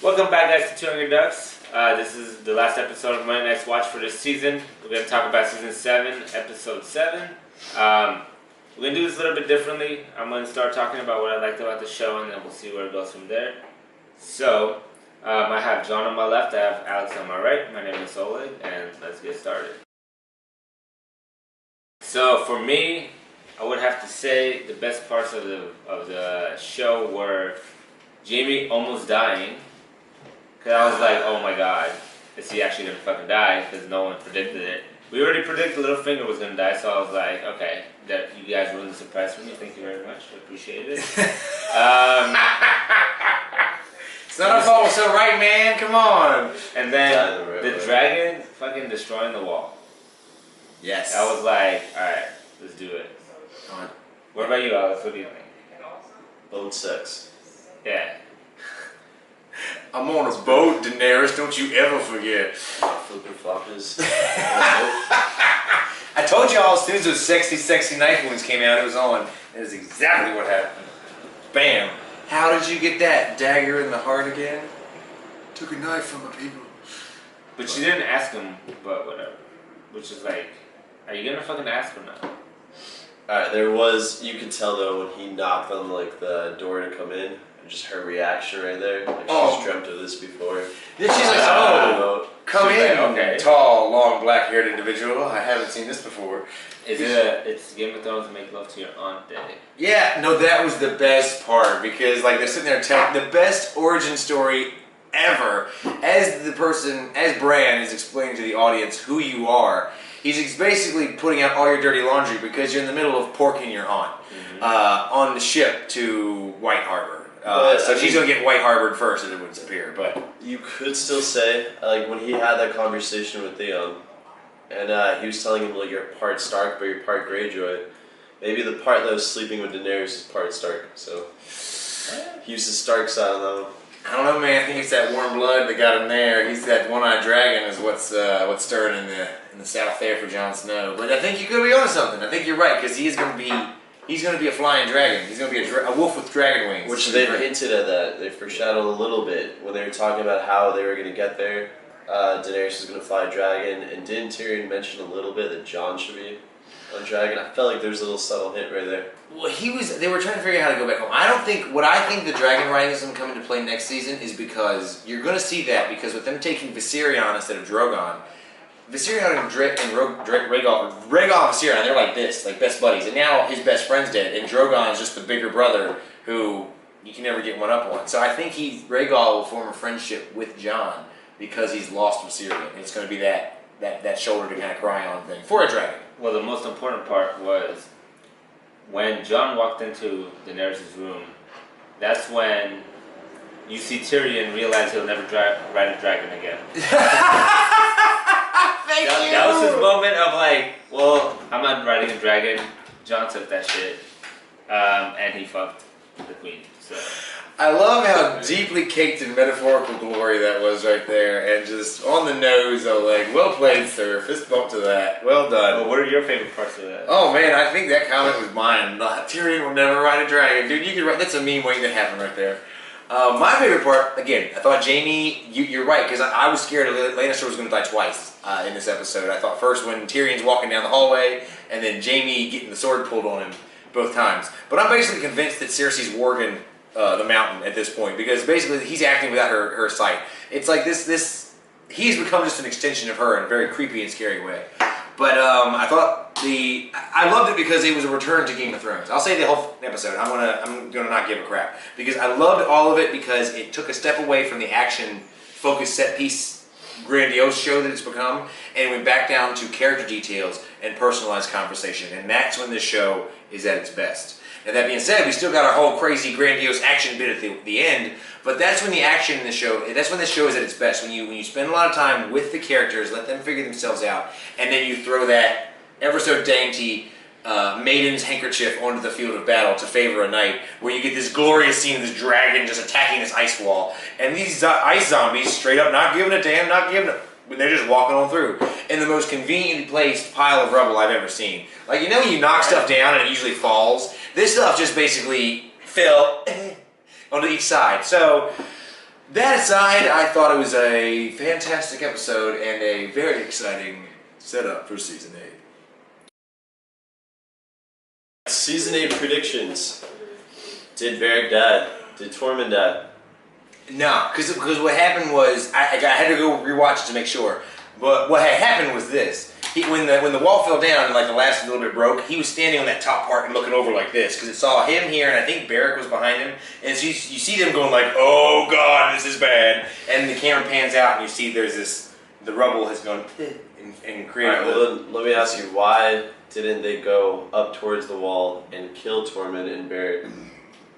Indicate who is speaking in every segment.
Speaker 1: Welcome back, guys, to 200 Ducks. This is the last episode of Monday Night's Watch for this season. We're going to talk about Season 7, Episode 7. We're going to do this a little bit differently. I'm going to start talking about what I liked about the show, and then we'll see where it goes from there. So, I have John on my left, I have Alex on my right. My name is Oleg, and let's get started. So, for me, I would have to say the best parts of the show were Jamie almost dying. Because I was like, oh my god, is he actually going to fucking die? Because no one predicted it. We already predicted Littlefinger was going to die, so I was like, okay, that you guys ruined the surprise for me. Thank you very much. I appreciate it.
Speaker 2: It's not our fault, so right, man. Come on.
Speaker 1: And then the dragon fucking destroying the wall.
Speaker 2: Yes.
Speaker 1: I was like, alright, let's do it. What about you, Alex? What do you think?
Speaker 3: Boat sex.
Speaker 1: Yeah.
Speaker 2: I'm on a boat, Daenerys. Don't you ever forget.
Speaker 3: Flipping floppers.
Speaker 2: I told y'all as soon as those sexy knife wounds came out, it was on. That is exactly what happened. Bam. How did you get that dagger in the heart again? Took a knife from my people.
Speaker 1: But she didn't ask him, but whatever. Which is like, are you gonna fucking ask or not?
Speaker 3: Alright, there was, you could tell though when he knocked on like the door to come in, just her reaction right there. Like she's dreamt of this before.
Speaker 2: Then she's like, oh, come in,
Speaker 1: like, okay.
Speaker 2: Tall, long, black-haired individual. I haven't seen this before.
Speaker 1: It's Game of Thrones to make love to your aunt day.
Speaker 2: Yeah, no, that was the best part because like they're sitting there telling the best origin story ever. As the person, as Bran is explaining to the audience who you are, he's basically putting out all your dirty laundry because you're in the middle of porking your aunt on the ship to White Harbor. So she's gonna get White Harbored first, and it would appear. But
Speaker 3: you could still say, like when he had that conversation with Theon, and he was telling him like you're part Stark, but you're part Greyjoy. Maybe the part that was sleeping with Daenerys is part Stark. So he used the Stark side on that one.
Speaker 2: I don't know, man. I think it's that warm blood that got him there. He's that one-eyed dragon is what's stirring in the south there for Jon Snow. But I think you could be onto something. I think you're right because he's gonna be a flying dragon. He's going to be a wolf with dragon wings.
Speaker 3: Which they've hinted at that. They foreshadowed a little bit when they were talking about how they were going to get there. Daenerys was going to fly a dragon, and didn't Tyrion mention a little bit that Jon should be a dragon? I felt like there was a little subtle hint right there.
Speaker 2: Well, they were trying to figure out how to go back home. I think the dragon riding is going to come into play next season is because you're going to see that because with them taking Viserion instead of Drogon, Viserion and Rhaegal and Viserion, they're like this, like best buddies. And now his best friend's dead, and Drogon is just the bigger brother who you can never get one up on. So I think Rhaegal will form a friendship with Jon because he's lost Viserion. And it's going to be that shoulder to kind of cry on thing for a dragon.
Speaker 1: Well, the most important part was when Jon walked into Daenerys' room. That's when you see Tyrion realize he'll never ride a dragon again. That was his moment of like, well, I'm not riding a dragon. Jon took that shit, and he fucked the queen. So
Speaker 2: I love how deeply caked in metaphorical glory that was right there, and just on the nose of like, well played, sir. Fist bump to that. Well done.
Speaker 1: Well, what are your favorite parts of that?
Speaker 2: Oh man, I think that comment was mine. Tyrion will never ride a dragon, dude. You could write. That's a meme waiting to happen right there. My favorite part, again, I thought Jamie, you're right, because I was scared Lannister was going to die twice in this episode. I thought first when Tyrion's walking down the hallway, and then Jamie getting the sword pulled on him both times. But I'm basically convinced that Cersei's warging the mountain at this point, because basically he's acting without her sight. It's like he's become just an extension of her in a very creepy and scary way. But I loved it because it was a return to Game of Thrones. I'll say the whole episode. I'm gonna not give a crap because I loved all of it because it took a step away from the action-focused set-piece grandiose show that it's become, and it went back down to character details and personalized conversation. And that's when this show is at its best. Now that being said, we still got our whole crazy grandiose action bit at the end. But that's when the action in the show, that's when the show is at its best. When you spend a lot of time with the characters, let them figure themselves out, and then you throw that ever so dainty maiden's handkerchief onto the field of battle to favor a knight, where you get this glorious scene of this dragon just attacking this ice wall, and these ice zombies straight up not giving a damn, they're just walking on through in the most conveniently placed pile of rubble I've ever seen. Like, you know when you knock stuff down and it usually falls? This stuff just basically fell onto each side. So That aside, I thought it was a fantastic episode and a very exciting setup for season 8.
Speaker 3: Season 8 predictions. Did Varric die? Did Tormund die?
Speaker 2: No, because what happened was I had to go rewatch it to make sure. But what had happened was this: when the wall fell down and like the last little bit broke, he was standing on that top part and looking over like this because it saw him here and I think Beric was behind him, and so you see them going like, "Oh God, this is bad!" And the camera pans out and you see the rubble has gone and created.
Speaker 3: Alright, well then, let me ask you, why didn't they go up towards the wall and kill Tormund and Beric?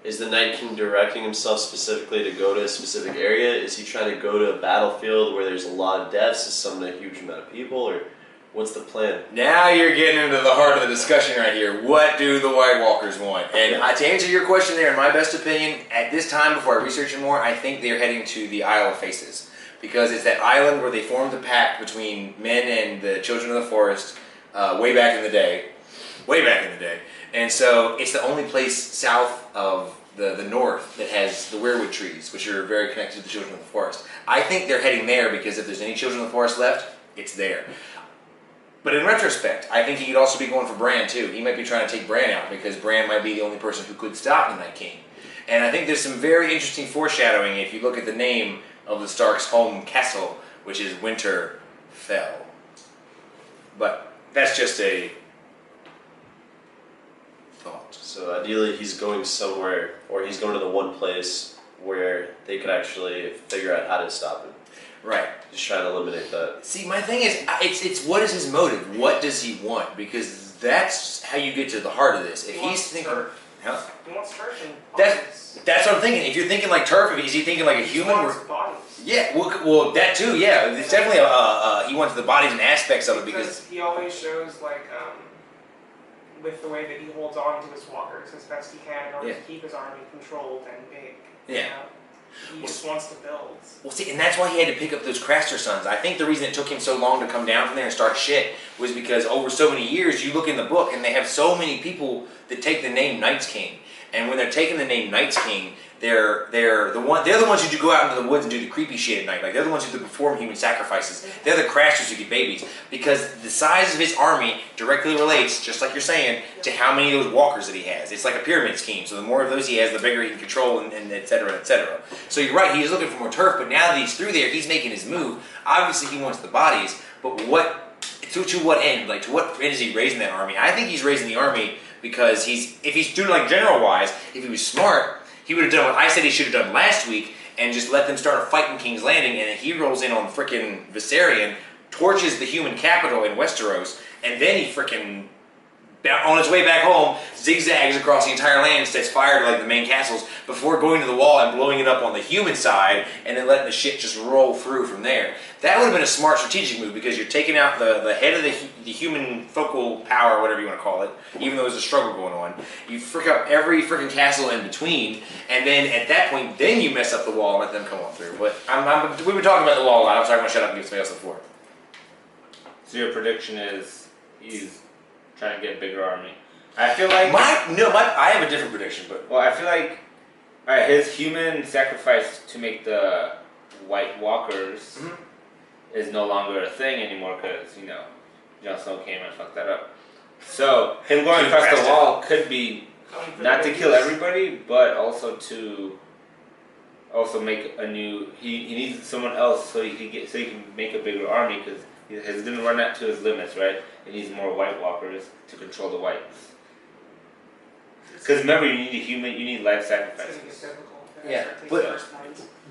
Speaker 3: Is the Night King directing himself specifically to go to a specific area? Is he trying to go to a battlefield where there's a lot of deaths to summon a huge amount of people? Or what's the plan?
Speaker 2: Now you're getting into the heart of the discussion right here. What do the White Walkers want? And to answer your question there, in my best opinion, at this time, before I research it more, I think they're heading to the Isle of Faces. Because it's that island where they formed the pact between men and the Children of the Forest way back in the day. Way back in the day. And so it's the only place south of the north that has the weirwood trees, which are very connected to the Children of the Forest. I think they're heading there because if there's any Children of the Forest left, it's there. But in retrospect, I think he could also be going for Bran too. He might be trying to take Bran out because Bran might be the only person who could stop the Night King. And I think there's some very interesting foreshadowing if you look at the name of the Stark's home castle, which is Winterfell. But that's just a thought.
Speaker 3: So ideally he's going somewhere, or he's going to the one place where they could actually figure out how to stop him.
Speaker 2: Right.
Speaker 3: Just trying to eliminate that.
Speaker 2: See, my thing is, it's what is his motive? What does he want? Because that's how you get to the heart of this. If he's thinking, huh?
Speaker 4: He wants turf and
Speaker 2: That's what I'm thinking. If you're thinking like turf, is he thinking like a human?
Speaker 4: He wants bodies.
Speaker 2: Yeah, well, that too. Yeah, it's definitely he wants the bodies and aspects of it because
Speaker 4: he always shows like with the way that he holds on to his walkers as best he can in order to keep his army controlled and big.
Speaker 2: Yeah.
Speaker 4: You know? He just wants to build.
Speaker 2: Well, see, and that's why he had to pick up those Craster sons. I think the reason it took him so long to come down from there and start shit was because over so many years, you look in the book and they have so many people that take the name Night's King. And when they're taking the name Night's King, they're the ones who go out into the woods and do the creepy shit at night. Like they're the ones who perform human sacrifices. They're the Crashers who get babies because the size of his army directly relates, just like you're saying, to how many of those walkers that he has. It's like a pyramid scheme. So the more of those he has, the bigger he can control, and et cetera, et cetera. So you're right. He's looking for more turf, but now that he's through there, he's making his move. Obviously, he wants the bodies, but what to what end? Like to what end is he raising that army? I think he's raising the army because if he's doing like general wise, if he was smart, he would have done what I said he should have done last week and just let them start a fight in King's Landing, and then he rolls in on frickin' Viserion, torches the human capital in Westeros, and then he frickin' on his way back home, zigzags across the entire land and sets fire to like the main castles before going to the wall and blowing it up on the human side and then letting the shit just roll through from there. That would have been a smart strategic move because you're taking out the head of the human focal power, whatever you want to call it, even though there's a struggle going on. You frick up every freaking castle in between, and then at that point, then you mess up the wall and let them come on through. But we've been talking about the wall a lot. I'm sorry, I'm going to shut up and give somebody else the floor.
Speaker 1: So your prediction is he's trying to get a bigger army. I feel like
Speaker 2: I have a different prediction, but
Speaker 1: well, I feel like his human sacrifice to make the White Walkers is no longer a thing anymore because Jon Snow came and fucked that up. So him going across the wall could be not to kill everybody, but also to make a new. He needs someone else so he can make a bigger army because he's going to run out to his limits, right? He needs more White Walkers to control the Whites. Because remember, you need a human, you need life sacrifices.
Speaker 2: Yeah,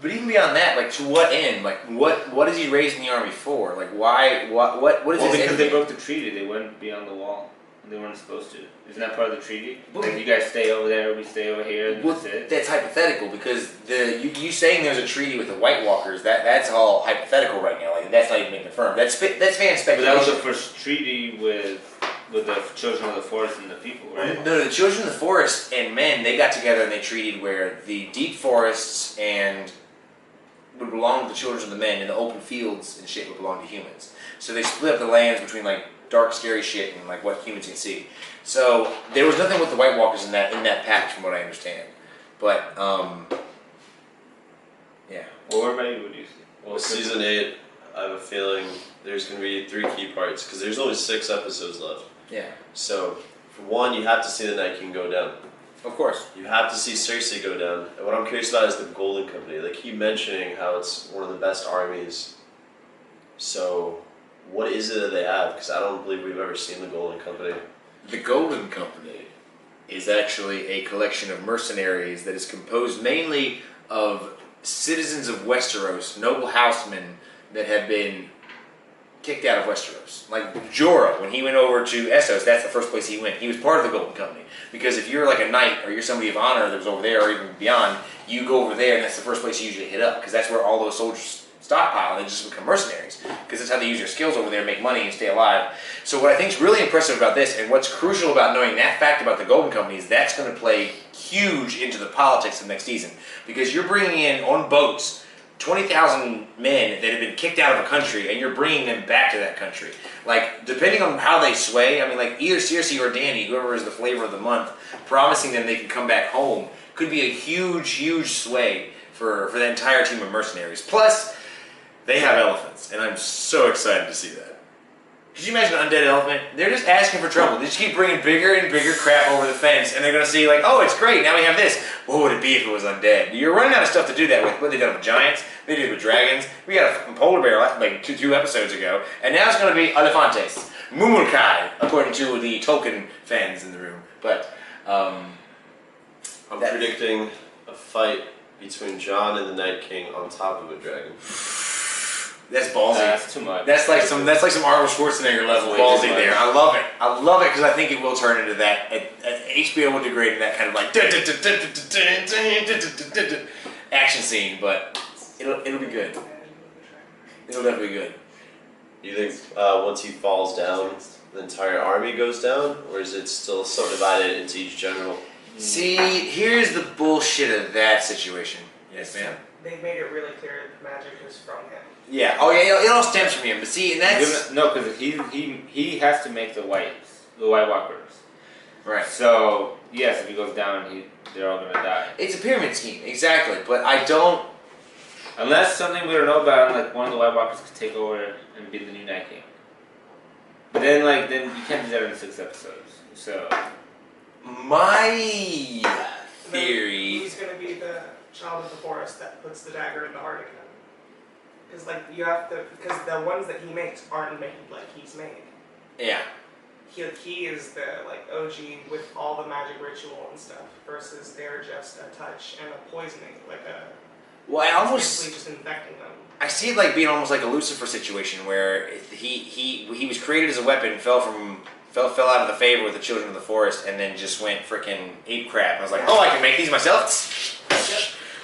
Speaker 2: but even beyond that, like to what end? Like what is he raising the army for? Like why? What is his
Speaker 1: because
Speaker 2: end
Speaker 1: they
Speaker 2: game?
Speaker 1: broke the treaty. They went beyond the wall. They weren't supposed to. Isn't that part of the treaty? Like you guys stay over there, we stay over here, and that's it.
Speaker 2: That's hypothetical because you saying there's a treaty with the White Walkers that's all hypothetical right now. Like that's not even being confirmed. That's fan speculation.
Speaker 1: But that was the first treaty with the Children of the Forest and the people, right?
Speaker 2: No, the Children of the Forest and men, they got together and they treated where the deep forests and would belong to the children of the men, and the open fields and shit would belong to humans. So they split up the lands between like dark, scary shit and like what humans can see. So there was nothing with the White Walkers in that pact, from what I understand. But Yeah.
Speaker 1: Well, what about you? What do you see?
Speaker 3: Well, season 8, I have a feeling there's going to be 3 key parts because there's only 6 episodes left.
Speaker 2: Yeah.
Speaker 3: So, for one, you have to see the Night King go down.
Speaker 2: Of course.
Speaker 3: You have to see Cersei go down. And what I'm curious about is the Golden Company. They keep mentioning how it's one of the best armies. So, what is it that they have? Because I don't believe we've ever seen the Golden Company.
Speaker 2: The Golden Company is actually a collection of mercenaries that is composed mainly of citizens of Westeros, noble housemen that have been kicked out of Westeros. Like Jorah, when he went over to Essos, that's the first place he went. He was part of the Golden Company. Because if you're like a knight or you're somebody of honor that was over there or even beyond, you go over there and that's the first place you usually hit up because that's where all those soldiers stockpile and they just become mercenaries because that's how they use their skills over there, make money and stay alive. So what I think is really impressive about this and what's crucial about knowing that fact about the Golden Company is that's going to play huge into the politics of next season because you're bringing in on boats 20,000 men that have been kicked out of a country and you're bringing them back to that country. Like, depending on how they sway, I mean, like, either Cersei or Dany, whoever is the flavor of the month, promising them they can come back home could be a huge, huge sway for the entire team of mercenaries. Plus, they have elephants, and I'm so excited to see that. Could you imagine an undead elephant? They're just asking for trouble. They just keep bringing bigger and bigger crap over the fence, and they're going to see, like, oh, it's great, now we have this. What would it be if it was undead? You're running out of stuff to do that with. What they done with giants, they did with dragons. We got a fucking polar bear like two episodes ago, and now it's going to be elefantes. Mumurkai, according to the Tolkien fans in the room. But,
Speaker 3: I'm predicting a fight between Jon and the Night King on top of a dragon.
Speaker 2: that's ballsy.
Speaker 1: That's too much.
Speaker 2: That's like some Arnold Schwarzenegger level ballsy there. I love it. I love it because I think it will turn into that. HBO will degrade into that kind of like action scene, but it'll be good. It'll definitely be good.
Speaker 3: Do you think once he falls down, the entire army goes down, or is it still subdivided into each general?
Speaker 2: See, here's the bullshit of that situation. Yes, ma'am.
Speaker 4: They made it really clear that the magic is from him.
Speaker 2: Yeah. Oh, yeah. It all stems from him. But see, and that's
Speaker 1: No, because he has to make the White Walkers.
Speaker 2: right.
Speaker 1: So yes, if he goes down, they're all gonna die.
Speaker 2: It's a pyramid scheme, exactly. But I don't.
Speaker 1: Unless something we don't know about, like one of the White Walkers could take over and be the new Night King. But then you can't do that in 6 episodes. So
Speaker 2: My theory.
Speaker 4: Who's going to be the child of the forest that puts the dagger in the heart of him? Because because the ones that he makes aren't made like he's made.
Speaker 2: Yeah.
Speaker 4: He is the OG with all the magic ritual and stuff versus they're just a touch and a poisoning,
Speaker 2: Well, I almost.
Speaker 4: simply just infecting them.
Speaker 2: I see it like being almost like a Lucifer situation where he was created as a weapon, fell out of the favor with the children of the forest, and then just went freaking ape crap. And I was like, oh, I can make these myself.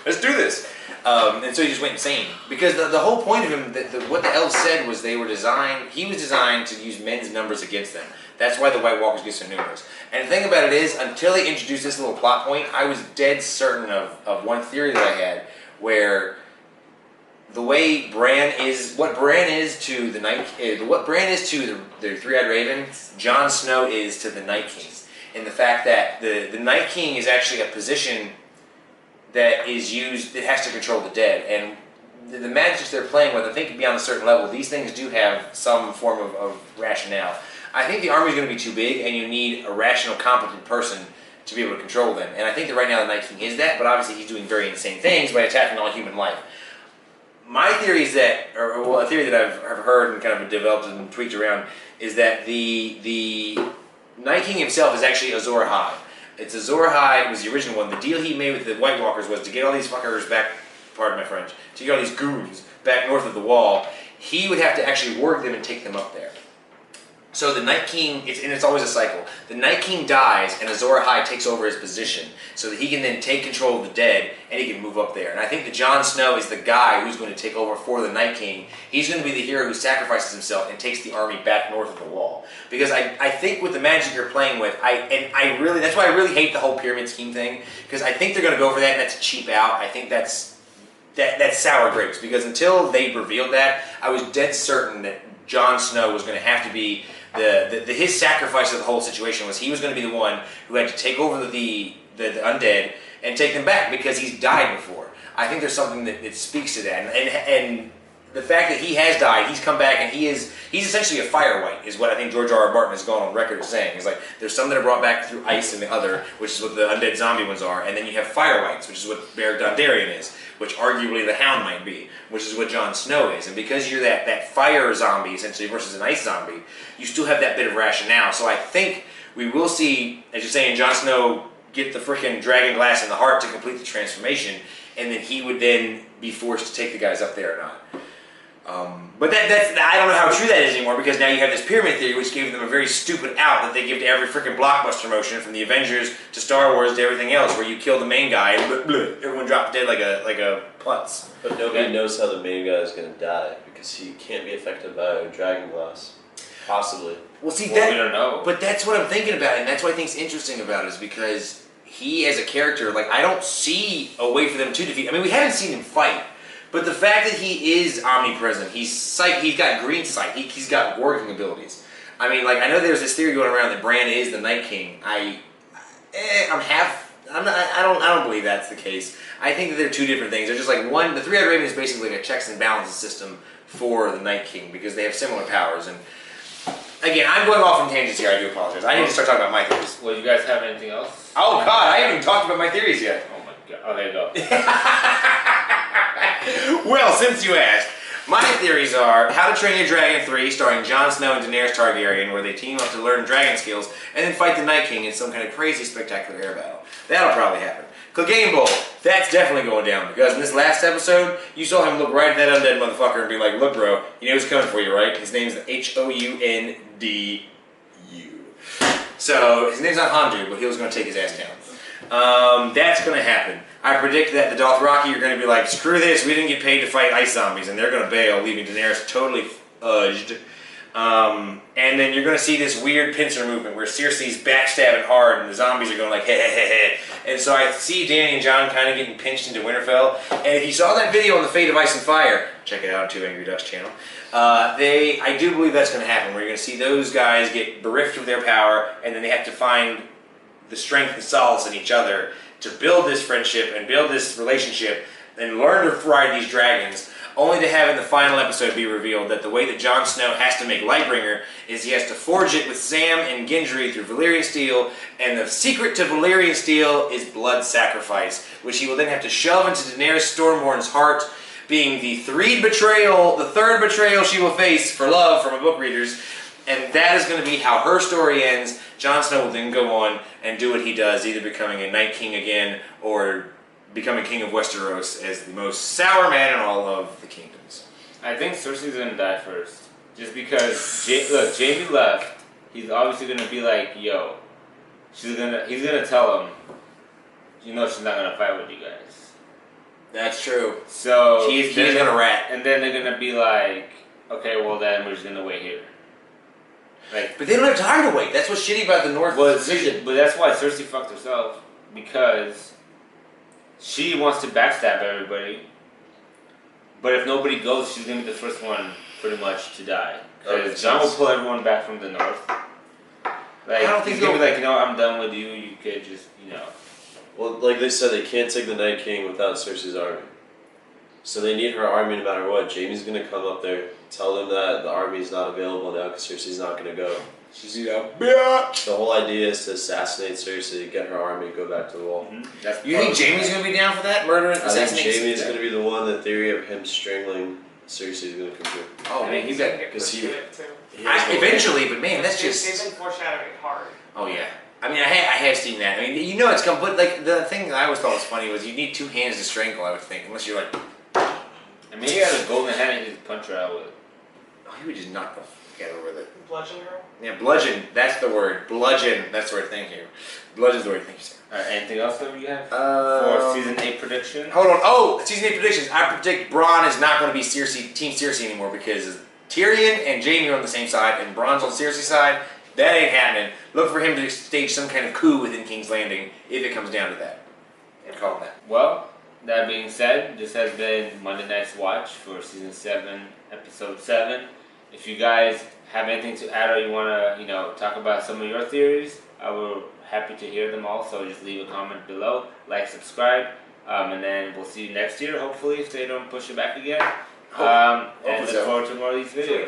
Speaker 2: Let's do this. And so he just went insane because the whole point of him, what the elves said was he was designed to use men's numbers against them. That's why the White Walkers get so numerous. And the thing about it is, until they introduced this little plot point, I was dead certain of one theory that I had, where the way what Bran is to the the Three-Eyed Raven, Jon Snow is to the Night King. And the fact that the Night King is actually a position that is used, that has to control the dead. And the magic they're playing with, I think beyond a certain level, these things do have some form of rationale. I think the army's going to be too big, and you need a rational, competent person to be able to control them. And I think that right now the Night King is that, but obviously he's doing very insane things by attacking all human life. My theory is that, or a theory that I've heard and kind of developed and tweaked around, is that the Night King himself is actually Azor Ahai. It's Azor Ahai was the original one. The deal he made with the White Walkers was to get all these fuckers back, pardon my French, to get all these goons back north of the wall. He would have to actually work them and take them up there. So the Night King, it's always a cycle. The Night King dies, and Azor Ahai takes over his position, so that he can then take control of the dead, and he can move up there. And I think that Jon Snow is the guy who's going to take over for the Night King. He's going to be the hero who sacrifices himself and takes the army back north of the wall. Because I think with the magic you're playing with, that's why I really hate the whole pyramid scheme thing, because I think they're going to go for that, and that's a cheap out. I think that's sour grapes, because until they revealed that, I was dead certain that Jon Snow was going to have to be his sacrifice of the whole situation was he was going to be the one who had to take over the undead and take them back because he's died before. I think there's something that speaks to that, and the fact that he has died, he's come back, and he's essentially a fire wight, is what I think George R. R. Martin has gone on record as saying. He's like, there's some that are brought back through ice and the other, which is what the undead zombie ones are, and then you have fire wights, which is what Beric Dondarrion is, which arguably the Hound might be, which is what Jon Snow is. And because you're that fire zombie, essentially, versus an ice zombie, you still have that bit of rationale. So I think we will see, as you're saying, Jon Snow get the freaking dragon glass in the heart to complete the transformation, and then he would then be forced to take the guys up there or not. But that's I don't know how true that is anymore, because now you have this pyramid theory, which gave them a very stupid out that they give to every freaking blockbuster motion, from the Avengers to Star Wars to everything else, where you kill the main guy and everyone drops dead like a putz.
Speaker 3: But nobody knows how the main guy is going to die, because he can't be affected by a dragon glass. Possibly.
Speaker 2: Well, see,
Speaker 1: we don't know.
Speaker 2: But that's what I'm thinking about, and that's what I think's interesting about it, is because he, as a character, like, I don't see a way for them to defeat. I mean, we haven't seen him fight. But the fact that he is omnipresent, he's got green sight, he's got working abilities. I mean, like, I know there's this theory going around that Bran is the Night King. I don't believe that's the case. I think that they're two different things. They're just like one. The Three-Eyed Raven is basically like a checks and balances system for the Night King, because they have similar powers. And again, I'm going off on tangents here. I do apologize. I need to start talking about my theories.
Speaker 1: Well, you guys have anything else?
Speaker 2: Oh God, I haven't even talked about my theories yet.
Speaker 1: Oh my God. Oh, there you go.
Speaker 2: Well, since you asked, my theories are How to Train Your Dragon 3, starring Jon Snow and Daenerys Targaryen, where they team up to learn dragon skills and then fight the Night King in some kind of crazy, spectacular air battle. That'll probably happen. Clegane Bowl, that's definitely going down, because in this last episode, you saw him look right at that undead motherfucker and be like, look, bro, you know who's coming for you, right? His name's Houndu. So, his name's not Houndu, but he was going to take his ass down. That's going to happen. I predict that the Dothraki are going to be like, screw this, we didn't get paid to fight ice zombies, and they're going to bail, leaving Daenerys totally fudged. And then you're going to see this weird pincer movement where Cersei's backstabbing hard, and the zombies are going like, hey, hey, hey, hey. And so I see Dany and Jon kind of getting pinched into Winterfell. And if you saw that video on the Fate of Ice and Fire, check it out on 2 Angry Ducks channel. I do believe that's going to happen, where you're going to see those guys get bereft of their power, and then they have to find the strength and solace in each other to build this friendship and build this relationship and learn to ride these dragons, only to have in the final episode be revealed that the way that Jon Snow has to make Lightbringer is he has to forge it with Sam and Gendry through Valyrian steel, and the secret to Valyrian steel is blood sacrifice, which he will then have to shove into Daenerys Stormborn's heart, being the third betrayal she will face for love from a book readers. And that is going to be how her story ends. Jon Snow will then go on and do what he does, either becoming a Night King again or becoming King of Westeros as the most sour man in all of the kingdoms.
Speaker 1: I think Cersei's gonna die first, just because look, Jaime left. He's obviously gonna be like, yo, he's gonna tell him, you know, she's not gonna fight with you guys.
Speaker 2: That's true.
Speaker 1: So
Speaker 2: he's gonna rat,
Speaker 1: and then they're gonna be like, okay, well then we're just gonna wait here. Like,
Speaker 2: but they don't have time to wait. That's what's shitty about the North decision.
Speaker 1: But that's why Cersei fucked herself, because she wants to backstab everybody. But if nobody goes, she's gonna be the first one, pretty much, to die. Because Jon will pull everyone back from the north. Like,
Speaker 2: I don't think
Speaker 1: he's gonna be like, you know, I'm done with you. You could just, you know.
Speaker 3: Well, like they said, they can't take the Night King without Cersei's army. So they need her army no matter what. Jaime's gonna come up there, tell them that the army's not available now because Cersei's not gonna go.
Speaker 2: She's bitch.
Speaker 3: The whole idea is to assassinate Cersei, get her army, go back to the wall.
Speaker 1: Mm-hmm.
Speaker 2: You think Jaime's gonna be down for that? Murder and
Speaker 3: I think
Speaker 2: assassination?
Speaker 3: Jaime's gonna be the one. The theory of him strangling Cersei is gonna come true.
Speaker 2: Oh
Speaker 4: I
Speaker 2: man,
Speaker 4: mean,
Speaker 2: you got
Speaker 3: because he-
Speaker 4: it too.
Speaker 2: eventually, but man, that's
Speaker 4: They've
Speaker 2: just.
Speaker 4: been foreshadowing it hard.
Speaker 2: Oh yeah. I mean, I have seen that. I mean, you know it's come, but like the thing that I always thought was funny was you need 2 hands to strangle. I would think, unless you're like,
Speaker 1: I mean, he had a golden hand and he just punch her out with.
Speaker 2: oh, he would just knock the fuck out with it.
Speaker 4: Bludgeon her.
Speaker 2: Yeah, bludgeon. That's the word. Bludgeon. That's the word. Thank you. Bludgeon's the word. Thank you, sir.
Speaker 1: Alright, anything else that you have for season 8 prediction?
Speaker 2: Hold on. Oh, season 8 predictions. I predict Bronn is not going to be Team Cersei anymore, because Tyrion and Jaime are on the same side, and Bronn's on Cersei's side. That ain't happening. Look for him to stage some kind of coup within King's Landing if it comes down to that. Call it that.
Speaker 1: Well, that being said, this has been Monday Night's Watch for season 7, episode 7. If you guys have anything to add or you want to, you know, talk about some of your theories, I will happy to hear them all. So just leave a comment below, like, subscribe, And then we'll see you next year, hopefully, if they don't push it back again. And
Speaker 2: Hopefully
Speaker 1: look
Speaker 2: so.
Speaker 1: forward to more of these videos.